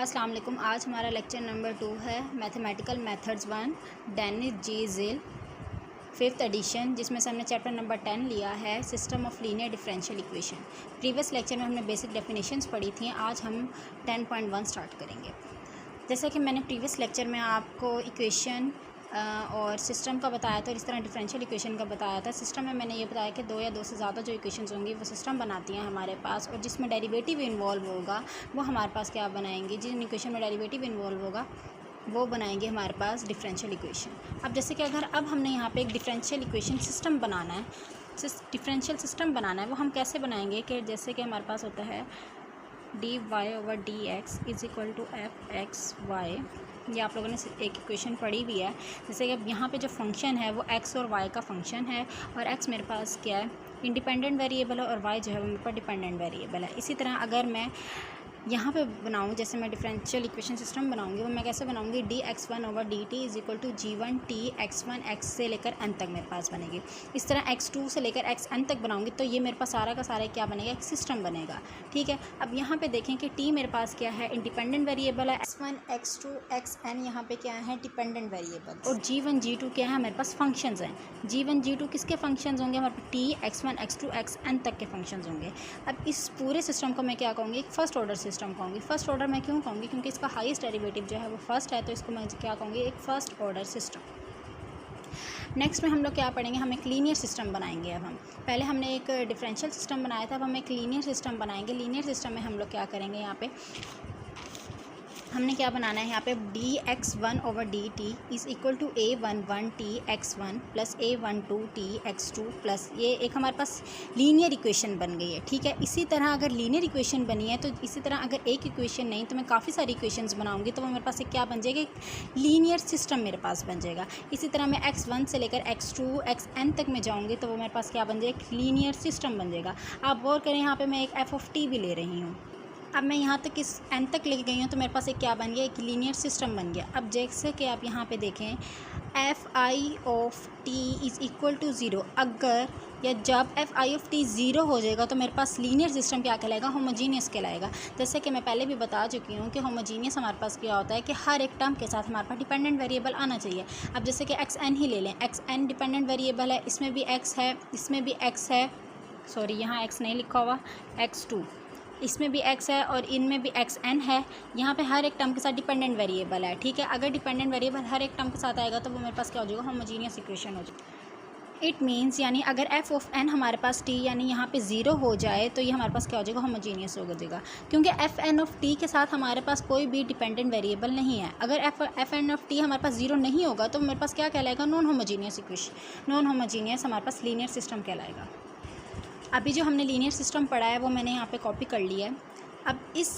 अस्सलाम वालेकुम। आज हमारा लेक्चर नंबर 2 है मैथमेटिकल मेथड्स 1 डेनिस जी जिल 5th एडिशन, जिसमें से हमने चैप्टर नंबर 10 लिया है system of linear differential equation. Previous lecture में हमने बेसिक डेफिनेशंस पढ़ी थी। आज हम 10.1 स्टार्ट करेंगे। जैसे कि मैंने प्रीवियस लेक्चर में आपको इक्वेशन और सिस्टम का बताया था और इस तरह डिफरेंशियल इक्वेशन का बताया था। सिस्टम में मैंने ये बताया कि दो या दो से ज़्यादा जो इक्वेशंस होंगी वो सिस्टम बनाती हैं हमारे पास, और जिसमें डेरिवेटिव इन्वॉल्व होगा वो हमारे पास क्या बनाएंगे, जिन इक्वेशन में डेरिवेटिव इन्वॉल्व होगा वो बनाएंगे हमारे पास डिफरेंशियल इक्वेशन। अब जैसे कि अगर अब हमने यहाँ पे एक डिफरेंशियल इक्वेशन सिस्टम बनाना है, डिफरेंशियल सिस्टम बनाना है, वो हम कैसे बनाएंगे कि जैसे कि हमारे पास होता है dy/dx is equal to f(x,y). ये आप लोगों ने एक इक्वेशन पढ़ी भी है। जैसे कि यहाँ पे जो फंक्शन है वो x और y का फंक्शन है, और x मेरे पास क्या है, इंडिपेंडेंट वेरिएबल है, और y जो है वो मेरे पास डिपेंडेंट वेरिएबल है। इसी तरह अगर मैं यहाँ पे बनाऊँ, जैसे मैं डिफरेंशियल इक्वेशन सिस्टम बनाऊँगी, वो मैं कैसे बनाऊँगी, dx1/dt is equal to g1t x1 x से लेकर n तक मेरे पास बनेगी। इस तरह x2 से लेकर xn तक बनाऊँगी तो ये मेरे पास सारा का सारा क्या बनेगा, एक सिस्टम बनेगा। ठीक है। अब यहाँ पे देखें कि t मेरे पास क्या है, इंडिपेंडेंट वेरिएबल है, x1 x2 xn यहाँ पे क्या है, डिपेंडेंट वेरिएबल, और g1 g2 क्या है, हमारे पास फंक्शंस हैं। g1 g2 किसके फंक्शंस होंगे, हमारे पास t x1 x2 xn तक के फंक्शंस होंगे। अब इस पूरे सिस्टम को मैं क्या कहूँगी, एक फर्स्ट ऑर्डर सिस्टम कहूँगी। फर्स्ट ऑर्डर मैं क्यों कहूँगी, क्योंकि इसका हाईएस्ट डेरिवेटिव जो है वो फर्स्ट है, तो इसको मैं क्या कहूँगी, एक फर्स्ट ऑर्डर सिस्टम। नेक्स्ट में हम लोग क्या पढ़ेंगे, हम एक लीनियर सिस्टम बनाएंगे। अब हम पहले हमने एक डिफरेंशियल सिस्टम बनाया था, अब हम एक लीनियर सिस्टम बनाएंगे। लीनियर सिस्टम में हम लोग क्या करेंगे, यहाँ पे हमने क्या बनाना है, यहाँ पे dx1/dt is equal to a11t x1 plus a12t x2 plus, ये एक हमारे पास लीनियर इक्वेशन बन गई है। ठीक है। इसी तरह अगर लीनियर इक्वेशन बनी है तो इसी तरह अगर एक इक्वेशन नहीं तो मैं काफ़ी सारी इक्वेशंस बनाऊंगी, तो वो मेरे पास एक क्या बन जाएगा, एक लीनियर सिस्टम मेरे पास बन जाएगा। इसी तरह मैं x1 से लेकर x2 xn तक में जाऊँगी तो वो मेरे पास क्या बन जाएगा, एक लीनियर सिस्टम बन जाएगा। आप गौर करें, यहाँ पर मैं एक f(t) भी ले रही हूँ। अब मैं यहाँ तक इस n तक लेके गई हूँ तो मेरे पास एक क्या बन गया, एक लीनियर सिस्टम बन गया। अब जैसे कि आप यहाँ पे देखें fi(t) इज़ इक्वल टू 0, अगर या जब fi(t) 0 हो जाएगा तो मेरे पास लीनियर सिस्टम क्या कहलाएगा, होमोजीनियस कहलाएगा। जैसे कि मैं पहले भी बता चुकी हूँ कि होमोजीनियस हमारे पास क्या होता है कि हर एक टर्म के साथ हमारे पास डिपेंडेंट वेरिएबल आना चाहिए। अब जैसे कि xn ही ले लें, xn डिपेंडेंट वेरिएबल है, इसमें भी x है, इसमें भी x है, सॉरी यहाँ x नहीं लिखा हुआ, x2, इसमें भी x है और इनमें भी xn है। यहाँ पे हर एक टर्म के साथ डिपेंडेंट वेरिएबल है। ठीक है। अगर डिपेंडेंट वेरिएबल हर एक टर्म के साथ आएगा तो वो मेरे पास क्या हो जाएगा, होमोजीनियस इक्वेशन हो जाएगा। इट मीन्स यानी अगर f(n) हमारे पास t यानी यहाँ पे 0 हो जाए तो ये हमारे पास क्या हो जाएगा, होमोजीनियस हो जाएगा, क्योंकि f(n) के साथ हमारे पास कोई भी डिपेंडेंट वेरिएबल नहीं है। अगर f(n) हमारे पास 0 नहीं होगा तो मेरे पास क्या कहलाएगा, non homogeneous equation. Non homogeneous हमारे पास लीनियर सिस्टम कहलाएगा। अभी जो हमने लीनियर सिस्टम पढ़ा है वो मैंने यहाँ पे कॉपी कर लिया है। अब इस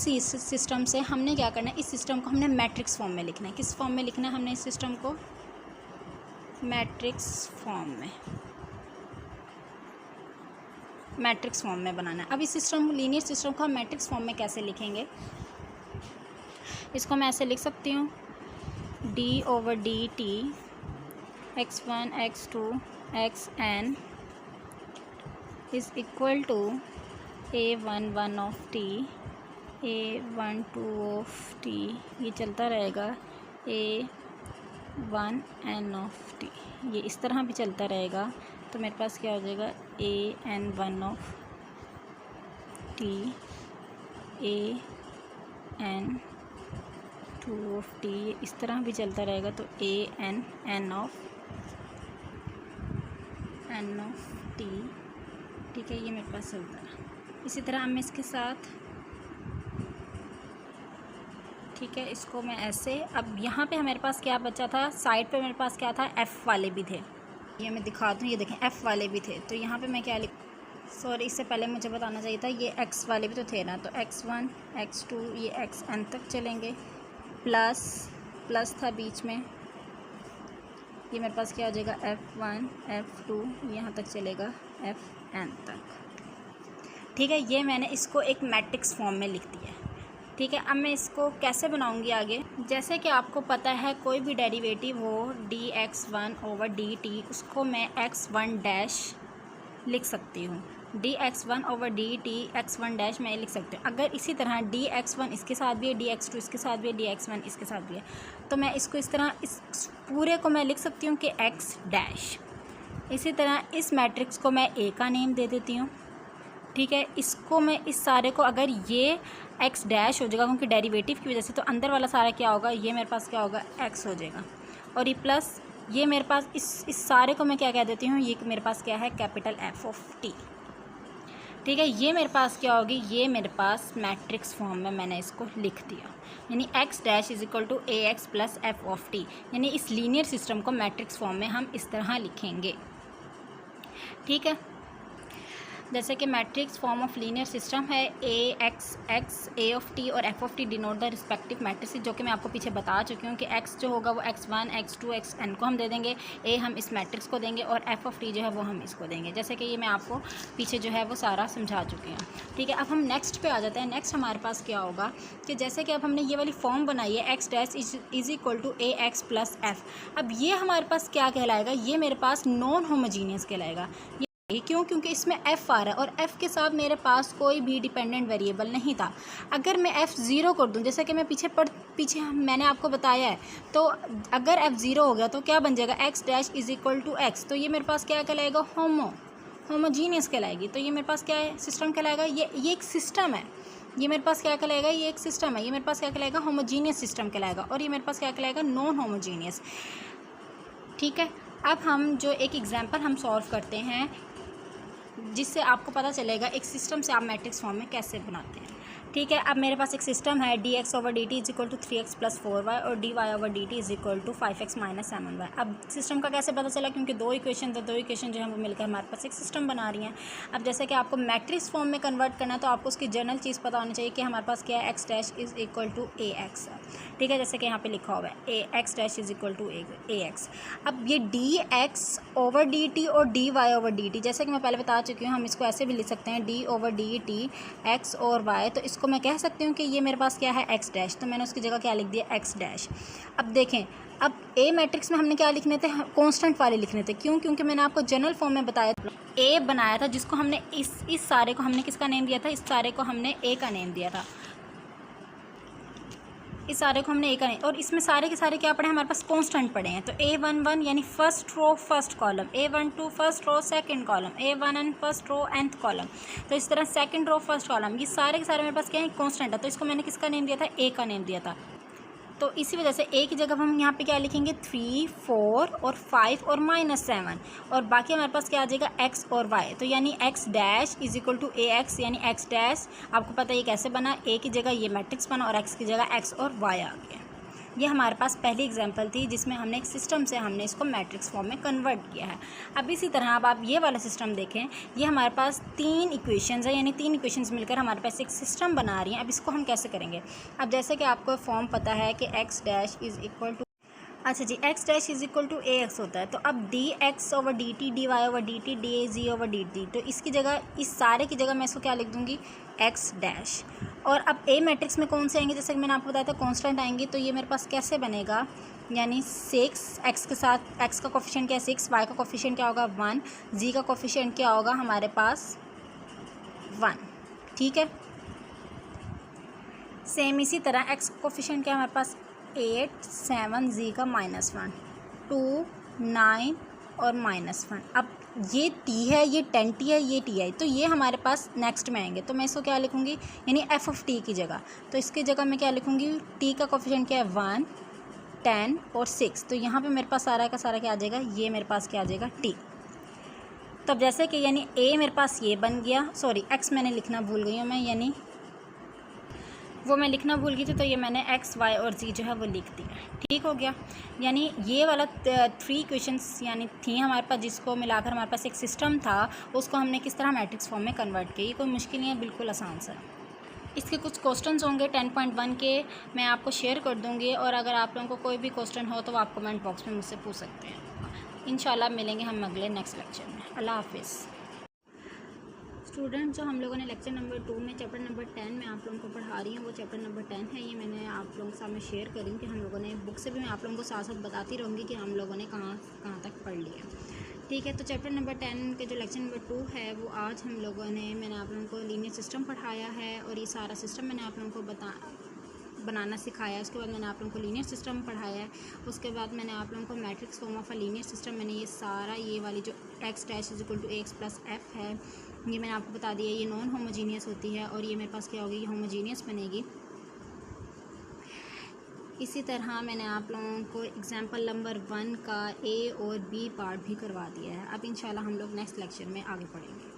सिस्टम से हमने क्या करना है, इस सिस्टम को हमने मैट्रिक्स फॉर्म में लिखना है। किस फॉर्म में लिखना है हमने इस सिस्टम को, मैट्रिक्स फॉर्म में, मैट्रिक्स फॉर्म में बनाना है। अब इस सिस्टम, लीनियर सिस्टम को हम मैट्रिक्स फॉर्म में कैसे लिखेंगे, इसको मैं ऐसे लिख सकती हूँ, d/dt x1 x2 xn is equal to a11 a12 ये चलता रहेगा, a1n, ये इस तरह भी चलता रहेगा। तो मेरे पास क्या हो जाएगा, an1 an2 ये इस तरह भी चलता रहेगा, तो an ठीक है, ये मेरे पास चलता है। इसी तरह अब मैं इसके साथ, ठीक है, इसको मैं ऐसे, अब यहाँ पे हमारे पास क्या बचा था, साइड पे मेरे पास क्या था, f वाले भी थे, ये मैं दिखा दूँ, ये देखें f वाले भी थे। तो यहाँ पे मैं क्या लिख, सॉरी इससे पहले मुझे बताना चाहिए था, ये x वाले भी तो थे ना, तो x1 x2 ये xn तक चलेंगे, प्लस था बीच में, ये मेरे पास क्या हो जाएगा, f1 f2 यहाँ तक चलेगा fn तक। ठीक है। ये मैंने इसको एक मैट्रिक्स फॉर्म में लिख दिया है। ठीक है। अब मैं इसको कैसे बनाऊंगी आगे, जैसे कि आपको पता है कोई भी डेरिवेटिव हो dx1/dt उसको मैं x1 डैश लिख सकती हूँ, dx1/dt(x1 डैश मैं लिख सकती हूँ। अगर इसी तरह dx1 इसके साथ भी है, dx2 इसके साथ भी है, dx1 इसके साथ भी है, तो मैं इसको इस तरह इस पूरे को मैं लिख सकती हूँ कि x डैश। इसी तरह इस मैट्रिक्स को मैं a का नेम दे देती हूँ, ठीक है। इसको मैं इस सारे को, अगर ये x डैश हो जाएगा क्योंकि डेरिवेटिव की वजह से, तो अंदर वाला सारा क्या होगा, ये मेरे पास क्या होगा, x हो जाएगा। और ये प्लस ये मेरे पास इस सारे को मैं क्या कह देती हूँ, ये मेरे पास क्या है, कैपिटल F(t), ठीक है। ये मेरे पास क्या होगी, ये मेरे पास मैट्रिक्स फॉर्म में मैंने इसको लिख दिया, यानी x dash is equal to ax plus F(t), यानी इस लीनियर सिस्टम को मैट्रिक्स फॉर्म में हम इस तरह लिखेंगे, ठीक है। जैसे कि matrix form of linear system है a(x)(a)(t) और F(t) denote the respective matrix, जो कि मैं आपको पीछे बता चुकी हूँ कि x जो होगा वो x1 x2 xn को हम दे देंगे, a हम इस मैट्रिक्स को देंगे और F(t) जो है वो हम इसको देंगे। जैसे कि ये मैं आपको पीछे जो है वो सारा समझा चुकी हूँ, ठीक है। अब हम नेक्स्ट पे आ जाते हैं। नेक्स्ट हमारे पास क्या होगा कि जैसे कि अब हमने ये वाली फॉर्म बनाई है x dash is equal to ax plus f। अब ये हमारे पास क्या कहलाएगा, ये मेरे पास नॉन होमोजीनियस कहलाएगा। क्यों? क्योंकि इसमें f आ रहा है और f के साथ मेरे पास कोई भी डिपेंडेंट वेरिएबल नहीं था। अगर मैं f ज़ीरो कर दूं, जैसे कि मैं पीछे मैंने आपको बताया है, तो अगर f ज़ीरो हो गया तो क्या बन जाएगा, x dash is equal to x, तो ये मेरे पास क्या कहलाएगा, होमोजीनियस कहलाएगी। तो ये मेरे पास क्या है, सिस्टम कहलाएगा। ये एक सिस्टम है, ये मेरे पास क्या कहलाएगा, ये एक सिस्टम है। ये मेरे पास क्या कहलाएगा, होमोजीनियस सिस्टम कहलाएगा। और ये मेरे पास क्या कहलाएगा, नॉन होमोजीनियस, ठीक है। अब हम जो एक एग्जाम्पल हम सॉल्व करते हैं, जिससे आपको पता चलेगा एक सिस्टम से आप मैट्रिक्स फॉर्म में कैसे बनाते हैं, ठीक है। अब मेरे पास एक सिस्टम है dx/dt is equal to 3x plus 4y और dy/dt is equal to 5x minus 7y। अब सिस्टम का कैसे पता चला, क्योंकि दो इक्वेशन जो है वो मिलकर हमारे पास एक सिस्टम बना रही हैं। अब जैसे कि आपको मैट्रिक्स फॉर्म में कन्वर्ट करना है तो आपको उसकी जनरल चीज़ पता होनी चाहिए कि हमारे पास क्या है, x dash is equal to ax, ठीक है। जैसे कि यहाँ पे लिखा हुआ है x dash is equal to ax। अब ये dx/dt और dy/dt, जैसे कि मैं पहले बता चुकी हूँ, हम इसको ऐसे भी लिख सकते हैं d/dt x और y। तो इसको मैं कह सकती हूँ कि ये मेरे पास क्या है, x डैश, तो मैंने उसकी जगह क्या लिख दिया, x डैश। अब देखें, अब a मैट्रिक्स में हमने क्या लिखने थे, कांस्टेंट वाले लिखने थे। क्यों? क्योंकि मैंने आपको जनरल फॉर्म में बताया था, a बनाया था, जिसको हमने इस सारे को हमने किसका नेम दिया था, इस सारे को हमने a का नेम दिया था, इस सारे को हमने a का नेम। और इसमें सारे के सारे क्या पढ़े, हमारे पास कांस्टेंट पढ़े हैं। तो a11 यानी first row first column, a12 first row second column, a1n first row nth column. तो इस तरह सेकंड रो फर्स्ट कॉलम, ये सारे के सारे मेरे पास क्या है, कांस्टेंट है। तो इसको मैंने किसका नेम दिया था, a का नेम दिया था। तो इसी वजह से a की जगह हम यहाँ पे क्या लिखेंगे, 3 4 और 5 और -7, और बाकी हमारे पास क्या आ जाएगा, x और y। तो यानी x dash is equal to ax, यानी x डैश आपको पता है ये कैसे बना, a की जगह ये मैट्रिक्स बना और x की जगह x और y आ गया। ये हमारे पास पहली एग्जांपल थी जिसमें हमने एक सिस्टम से हमने इसको मैट्रिक्स फॉर्म में कन्वर्ट किया है। अब इसी तरह अब आप ये वाला सिस्टम देखें, ये हमारे पास 3 इक्वेशंस है, यानी 3 इक्वेशंस मिलकर हमारे पास एक सिस्टम बना रही हैं। अब इसको हम कैसे करेंगे, अब जैसे कि आपको फॉर्म पता है कि x dash is equal to, अच्छा जी, x dash is equal to ax होता है। तो अब dx/dt dy/dt dz/dt, तो इसकी जगह, इस सारे की जगह मैं इसको क्या लिख दूँगी, x डैश। और अब a मैट्रिक्स में कौन से आएंगे, जैसे कि मैंने आपको बताया था कांस्टेंट आएंगे। तो ये मेरे पास कैसे बनेगा, यानी 6 x के साथ, x का कोफिशिएंट क्या है 6, y का कोफिशिएंट क्या होगा 1, z का कोफिशिएंट क्या होगा हमारे पास 1, ठीक है। सेम इसी तरह x का कोफिशिएंट क्या है हमारे पास 8 7, z का -1 2 9 और -1। अब ये t है, ये 10t है, ये t है, तो ये हमारे पास नेक्स्ट में आएंगे। तो मैं इसको क्या लिखूँगी, यानी f(t) की जगह, तो इसकी जगह मैं क्या लिखूँगी, t का कोफिशिएंट क्या है 1 10 और 6। तो यहाँ पे मेरे पास सारा का सारा क्या आ जाएगा, ये मेरे पास क्या आ जाएगा t। तब जैसे कि यानी a मेरे पास ये बन गया, सॉरी x मैंने लिखना भूल गई हूँ मैं, यानी वो मैं लिखना भूल गई थी, तो ये मैंने x y और z जो है वो लिख दिया, ठीक हो गया। यानी ये वाला 3 इक्वेशंस यानी थी हमारे पास, जिसको मिलाकर हमारे पास एक सिस्टम था, उसको हमने किस तरह मैट्रिक्स फॉर्म में कन्वर्ट किया। ये कोई मुश्किल नहीं है, बिल्कुल आसान सा। इसके कुछ क्वेश्चंस होंगे 10.1 के, मैं आपको शेयर कर दूँगी, और अगर आप लोगों को कोई भी क्वेश्चन हो तो आप कमेंट बॉक्स में मुझसे पूछ सकते हैं। इंशाल्लाह मिलेंगे हम अगले नेक्स्ट लेक्चर में। अल्लाह हाफिज़। स्टूडेंट, जो हम लोगों ने लेक्चर नंबर 2 में चैप्टर नंबर 10 में आप लोगों को पढ़ा रही हूँ, वो चैप्टर नंबर 10 है। ये मैंने आप लोगों के सामने शेयर करी कि हम लोगों ने बुक से भी, मैं आप लोगों को साथ साथ बताती रहूँगी कि हम लोगों ने कहाँ तक पढ़ लिया। ठीक है, तो चैप्टर नंबर 10 के जो लेक्चर नंबर 2 है वो आज हम लोगों ने मैंने आप लोगों को लीनियर सिस्टम पढ़ाया है और ये सारा सिस्टम मैंने आप लोगों को बनाना सिखाया। उसके बाद मैंने आप लोगों को लीनियर सिस्टम पढ़ाया है। उसके बाद मैंने आप लोगों को matrix form of a linear system मैंने ये सारा ये वाली जो X dash is equal to X plus F है ये मैंने आपको बता दिया। ये नॉन होमोजीनियस होती है और ये मेरे पास क्या होगी, ये होमोजीनियस बनेगी। इसी तरह मैंने आप लोगों को एग्जाम्पल नंबर 1 का ए और बी पार्ट भी करवा दिया है। अब इंशाल्लाह हम लोग नेक्स्ट लेक्चर में आगे पढ़ेंगे।